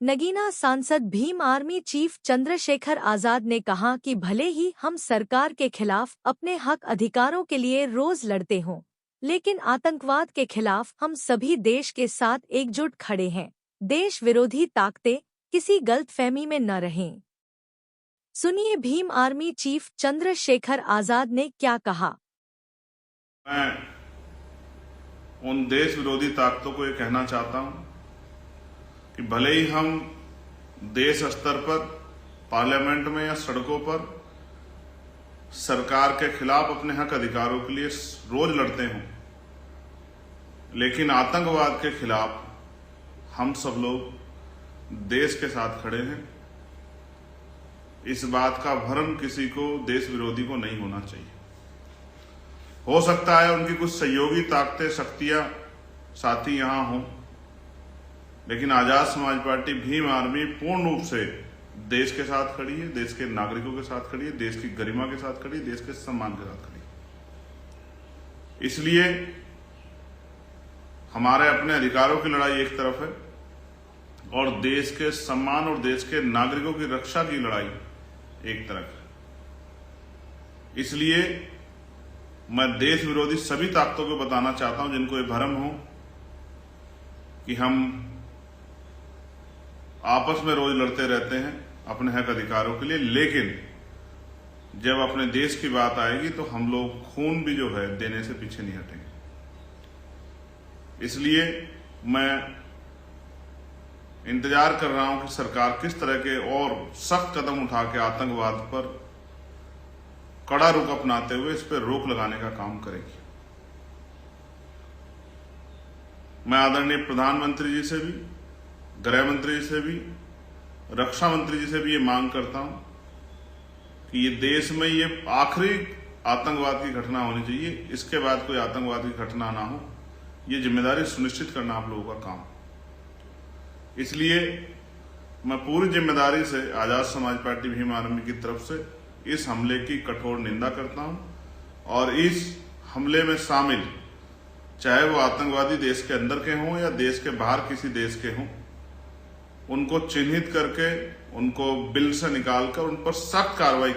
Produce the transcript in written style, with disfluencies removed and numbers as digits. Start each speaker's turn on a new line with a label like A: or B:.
A: नगीना सांसद Bhim army chief Chandrashekhar Azad ने कहा कि भले ही हम सरकार के खिलाफ अपने हक अधिकारों के लिए रोज लड़ते हों, लेकिन आतंकवाद के खिलाफ हम सभी देश के साथ एकजुट खड़े हैं। देश विरोधी ताकतें किसी गलतफहमी में न रहें। सुनिए भीम आर्मी चीफ चंद्रशेखर आजाद ने क्या कहा।
B: मैं उन देश विरोधी ताकतों को ये कहना चाहता हूं कि भले ही हम देश स्तर पर पार्लियामेंट में या सड़कों पर सरकार के खिलाफ अपने हक अधिकारों के लिए रोज लड़ते हों, लेकिन आतंकवाद के खिलाफ हम सब लोग देश के साथ खड़े हैं। इस बात का भ्रम किसी को, देश विरोधी को नहीं होना चाहिए। हो सकता है उनकी कुछ सहयोगी ताकतें, शक्तियां, साथी यहां हों, लेकिन आजाद समाज पार्टी भीम आर्मी पूर्ण रूप से देश के साथ खड़ी है, देश के नागरिकों के साथ खड़ी है, देश की गरिमा के साथ खड़ी है, देश के सम्मान के साथ खड़ी है। इसलिए हमारे अपने अधिकारों की लड़ाई एक तरफ है और देश के सम्मान और देश के नागरिकों की रक्षा की लड़ाई एक तरफ है। इसलिए मैं देश विरोधी सभी ताकतों को बताना चाहता हूं जिनको ये भ्रम हो कि हम आपस में रोज लड़ते रहते हैं अपने हक अधिकारों के लिए, लेकिन जब अपने देश की बात आएगी तो हम लोग खून भी जो है देने से पीछे नहीं हटेंगे। इसलिए मैं इंतजार कर रहा हूं कि सरकार किस तरह के और सख्त कदम उठा के आतंकवाद पर कड़ा रुख अपनाते हुए इस पर रोक लगाने का काम करेगी। मैं आदरणीय प्रधानमंत्री जी से भी, गृह मंत्री जी से भी, रक्षा मंत्री जी से भी ये मांग करता हूं कि ये देश में ये आखिरी आतंकवाद की घटना होनी चाहिए, इसके बाद कोई आतंकवाद की घटना ना हो। ये जिम्मेदारी सुनिश्चित करना आप लोगों का काम। इसलिए मैं पूरी जिम्मेदारी से आजाद समाज पार्टी भीम आर्मी की तरफ से इस हमले की कठोर निंदा करता हूं और इस हमले में शामिल चाहे वो आतंकवादी देश के अंदर के हों या देश के बाहर किसी देश के हों, उनको चिन्हित करके उनको बिल से निकालकर उन पर सख्त कार्रवाई